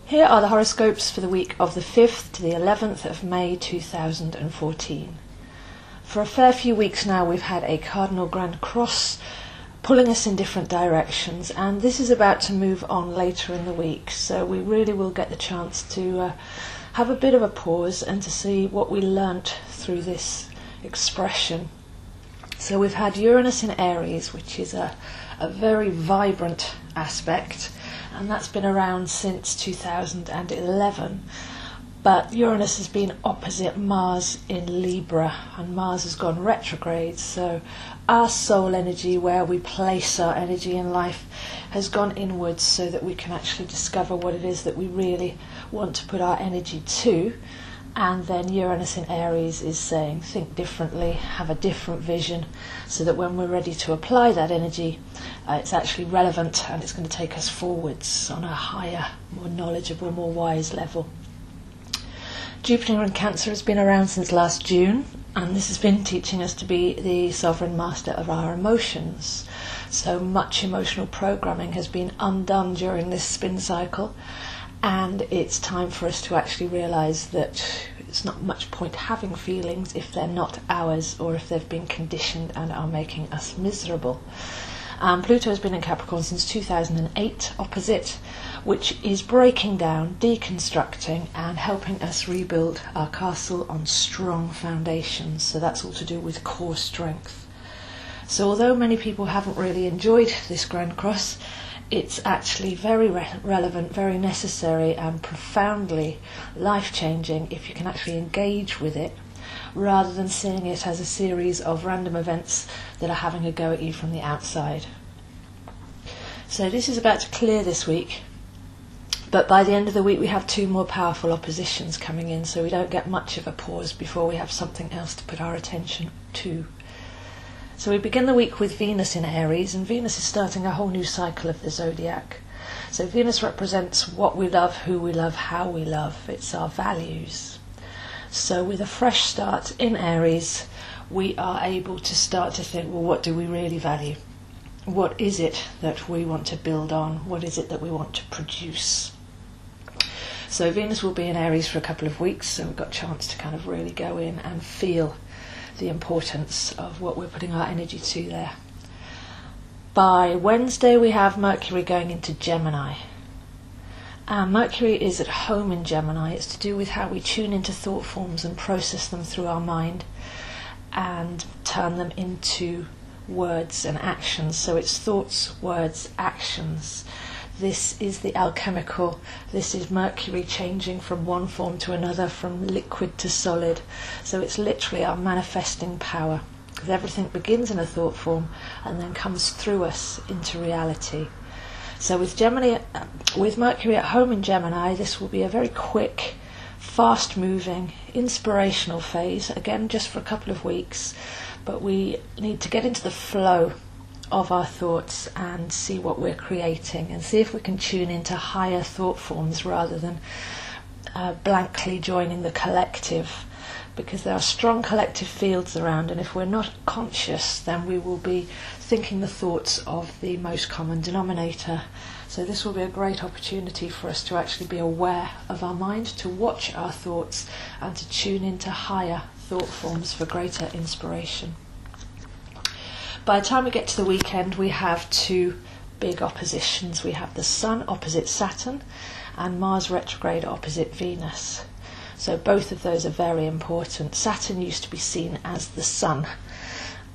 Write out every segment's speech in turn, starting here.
Here are the horoscopes for the week of the 5th to the 11th of May 2014. For a fair few weeks now we've had a cardinal grand cross pulling us in different directions, and this is about to move on later in the week, so we really will get the chance to have a bit of a pause and to see what we learnt through this expression. So we've had Uranus in Aries, which is a very vibrant aspect, and that's been around since 2011. But Uranus has been opposite Mars in Libra, and Mars has gone retrograde, so our soul energy, where we place our energy in life, has gone inwards so that we can actually discover what it is that we really want to put our energy to. And then Uranus in Aries is saying think differently, have a different vision, so that when we're ready to apply that energy, it's actually relevant and it's going to take us forwards on a higher, more knowledgeable, more wise level. Jupiter in Cancer has been around since last June, and this has been teaching us to be the sovereign master of our emotions. So much emotional programming has been undone during this spin cycle, and it's time for us to actually realise that it's not much point having feelings if they're not ours, or if they've been conditioned and are making us miserable. Pluto has been in Capricorn since 2008, opposite, which is breaking down, deconstructing, and helping us rebuild our castle on strong foundations. So that's all to do with core strength. So although many people haven't really enjoyed this Grand Cross, it's actually very relevant, very necessary, and profoundly life-changing if you can actually engage with it, rather than seeing it as a series of random events that are having a go at you from the outside. So this is about to clear this week, but by the end of the week we have two more powerful oppositions coming in, so we don't get much of a pause before we have something else to put our attention to. So we begin the week with Venus in Aries, and Venus is starting a whole new cycle of the zodiac. So Venus represents what we love, who we love, how we love. It's our values. So with a fresh start in Aries, we are able to start to think, well, what do we really value? What is it that we want to build on? What is it that we want to produce? So Venus will be in Aries for a couple of weeks, so we've got a chance to kind of really go in and feel the importance of what we're putting our energy to there. By Wednesday we have Mercury going into Gemini. Mercury is at home in Gemini. It's to do with how we tune into thought forms and process them through our mind and turn them into words and actions. So it's thoughts, words, actions. This is the alchemical. This is Mercury changing from one form to another, from liquid to solid. So it's literally our manifesting power, because everything begins in a thought form and then comes through us into reality. So with Mercury at home in Gemini, this will be a very quick, fast-moving, inspirational phase, again just for a couple of weeks, but we need to get into the flow of our thoughts and see what we're creating, and see if we can tune into higher thought forms rather than blankly joining the collective, because there are strong collective fields around, and if we're not conscious, then we will be thinking the thoughts of the most common denominator. So this will be a great opportunity for us to actually be aware of our mind, to watch our thoughts, and to tune into higher thought forms for greater inspiration. By the time we get to the weekend, we have two big oppositions. We have the Sun opposite Saturn and Mars retrograde opposite Venus. So both of those are very important. Saturn used to be seen as the Sun,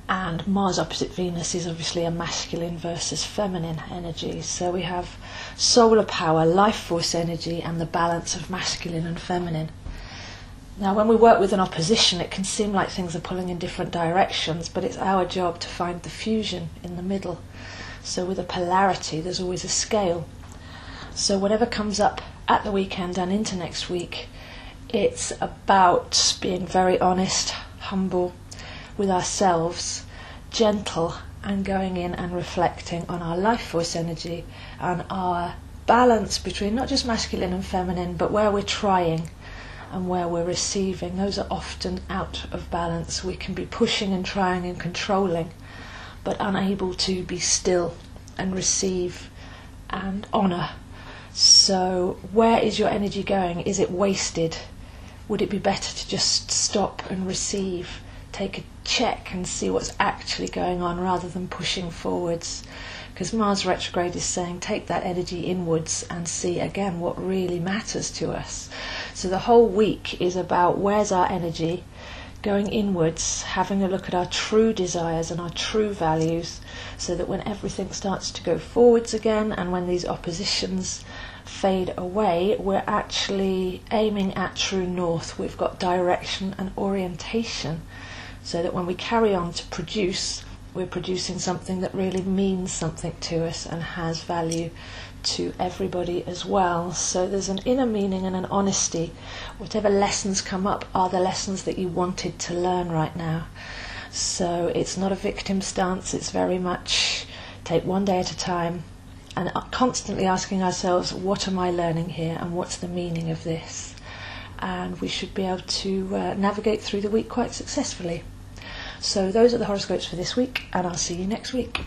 and Mars opposite Venus is obviously a masculine versus feminine energy. So we have solar power, life force energy, and the balance of masculine and feminine. Now, when we work with an opposition, it can seem like things are pulling in different directions, but it's our job to find the fusion in the middle. So with a polarity, there's always a scale. So whatever comes up at the weekend and into next week, it's about being very honest, humble with ourselves, gentle, and going in and reflecting on our life force energy and our balance between not just masculine and feminine, but where we're trying and where we're receiving. Those are often out of balance. We can be pushing and trying and controlling, but unable to be still and receive and honour So where is your energy going? Is it wasted? Would it be better to just stop and receive, take a check and see what's actually going on rather than pushing forwards? Because Mars retrograde is saying take that energy inwards and see again what really matters to us. So the whole week is about where's our energy, going inwards, having a look at our true desires and our true values, so that when everything starts to go forwards again and when these oppositions fade away, we're actually aiming at true north. We've got direction and orientation, so that when we carry on to produce, we're producing something that really means something to us and has value to everybody as well. So there's an inner meaning and an honesty. Whatever lessons come up are the lessons that you wanted to learn right now. So it's not a victim stance, it's very much take one day at a time and constantly asking ourselves, what am I learning here and what's the meaning of this? And we should be able to navigate through the week quite successfully. So those are the horoscopes for this week, and I'll see you next week.